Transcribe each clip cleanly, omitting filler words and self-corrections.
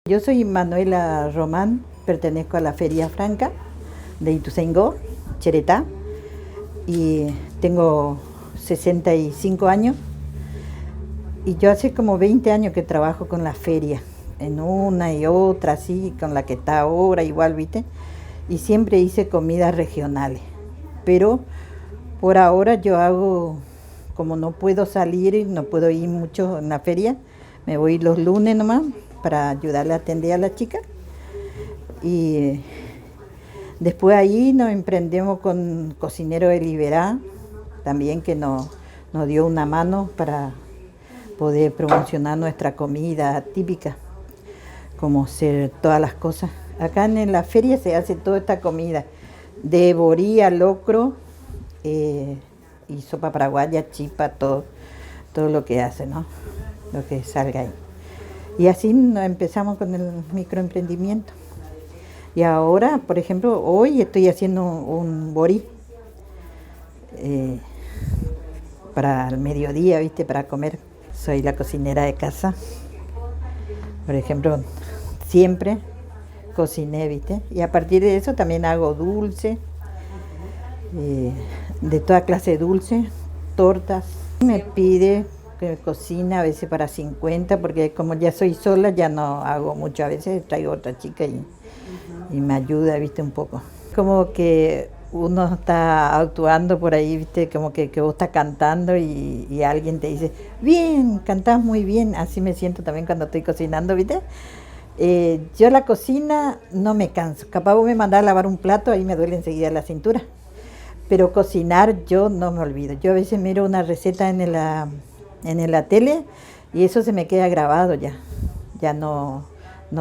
Yo soy Manuela Román, pertenezco a la Feria Franca de Ituzaingó, Cheretá, y tengo 65 años. Y yo hace como 20 años que trabajo con la feria, en una y otra, así, con la que está ahora, igual, ¿viste? Y siempre hice comidas regionales. Pero por ahora yo hago, como no puedo salir y no puedo ir mucho en la feria, me voy los lunes nomás para ayudarle a atender a la chica. Y después ahí nos emprendemos con Cocinero de Liberá, también que nos dio una mano para poder promocionar nuestra comida típica, como ser todas las cosas. Acá en la feria se hace toda esta comida, de boría, locro, y sopa paraguaya, chipa, todo lo que hace, ¿no? Lo que salga ahí. Y así nos empezamos con el microemprendimiento. Y ahora, por ejemplo, hoy estoy haciendo un borí para el mediodía, ¿viste? Para comer. Soy la cocinera de casa. Por ejemplo, siempre cociné, ¿viste? Y a partir de eso también hago dulce, de toda clase de dulce, tortas. Me pide que cocina a veces para 50, porque como ya soy sola, ya no hago mucho. A veces traigo otra chica y me ayuda, ¿viste? Un poco. Como que uno está actuando por ahí, ¿viste? Como que vos estás cantando y alguien te dice, bien, cantás muy bien. Así me siento también cuando estoy cocinando, ¿viste? Yo la cocina no me canso. Capaz vos me mandás a lavar un plato, ahí me duele enseguida la cintura. Pero cocinar yo no me olvido. Yo a veces miro una receta en la tele y eso se me queda grabado ya. Ya no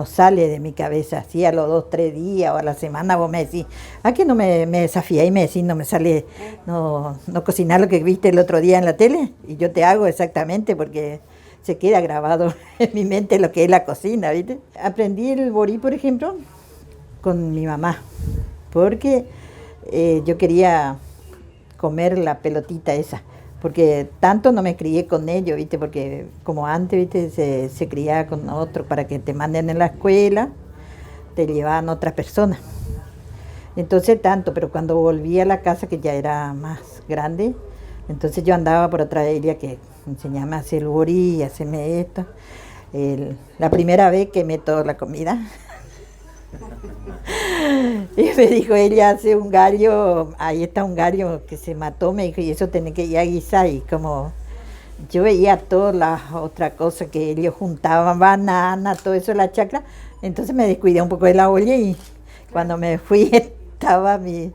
sale de mi cabeza. Así a los 2, 3 días o a la semana vos me decís, ¿a qué no me desafías y me decís, no me sale, no cocinar lo que viste el otro día en la tele? Y yo te hago exactamente porque se queda grabado en mi mente lo que es la cocina, ¿viste? Aprendí el borí, por ejemplo, con mi mamá, porque yo quería comer la pelotita esa, porque tanto no me crié con ellos, ¿viste? Porque como antes, ¿viste? Se criaba con otros para que te manden en la escuela, te llevaban otras personas. Entonces tanto, pero cuando volví a la casa, que ya era más grande, entonces yo andaba por otra de ella que enseñame a hacer el borí, hacerme esto. La primera vez quemé toda la comida. Y me dijo, ella hace un gallo, ahí está un gallo que se mató, me dijo, y eso tenés que ir a guisar. Y como yo veía todas las otras cosas que ellos juntaban, banana, todo eso en la chacra, entonces me descuidé un poco de la olla y cuando me fui estaba mi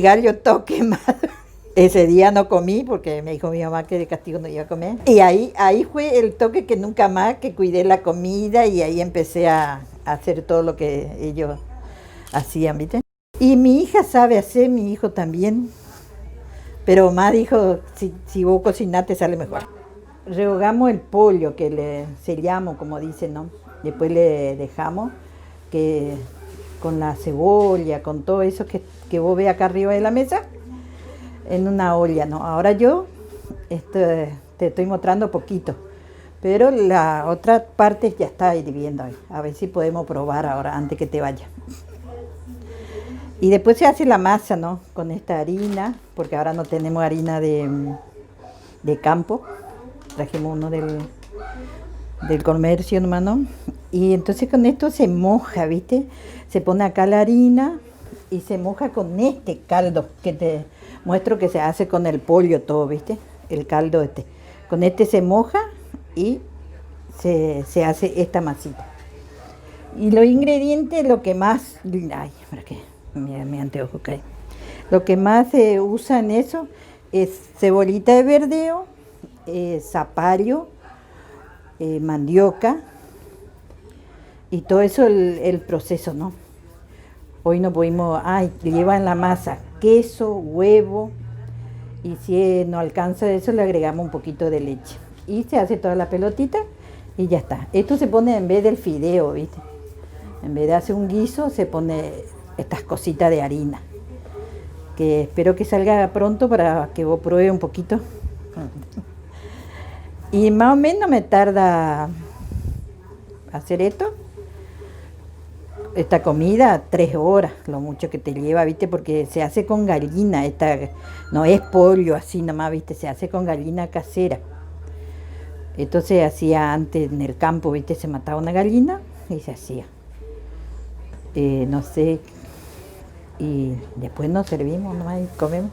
gallo todo quemado. Ese día no comí porque me dijo mi mamá que de castigo no iba a comer. Y ahí fue el toque que nunca más, que cuidé la comida y ahí empecé a hacer todo lo que ellos hacían, ¿viste? Y mi hija sabe hacer, mi hijo también. Pero mamá dijo, si vos cocinás te sale mejor. Rehogamos el pollo, que le sellamos, como dicen, ¿no? Después le dejamos que con la cebolla, con todo eso que vos ves acá arriba de la mesa, en una olla, ¿no? Ahora yo te estoy mostrando poquito, pero la otra parte ya está hirviendo ahí. A ver si podemos probar ahora, antes que te vaya. Y después se hace la masa, ¿no? Con esta harina, porque ahora no tenemos harina de campo. Trajimos uno del comercio nomás, ¿no? Y entonces con esto se moja, ¿viste? Se pone acá la harina y se moja con este caldo que te muestro que se hace con el pollo todo, ¿viste? El caldo este. Con este se moja y se hace esta masita. Y los ingredientes, lo que más... Ay, ¿para qué? Mi anteojo cae. Lo que más se usa en eso es cebollita de verdeo, zapallo, mandioca y todo eso el proceso, ¿no? Hoy no pudimos, lleva en la masa queso, huevo, y si no alcanza eso le agregamos un poquito de leche. Y se hace toda la pelotita y ya está. Esto se pone en vez del fideo, ¿viste? En vez de hacer un guiso se pone estas cositas de harina. Que espero que salga pronto para que vos pruebe un poquito. Y más o menos me tarda hacer esta comida 3 horas, lo mucho que te lleva, ¿viste? Porque se hace con gallina, no es pollo así nomás, ¿viste? Se hace con gallina casera. Esto se hacía antes en el campo, ¿viste? Se mataba una gallina y se hacía. No sé, y después nos servimos nomás y comemos.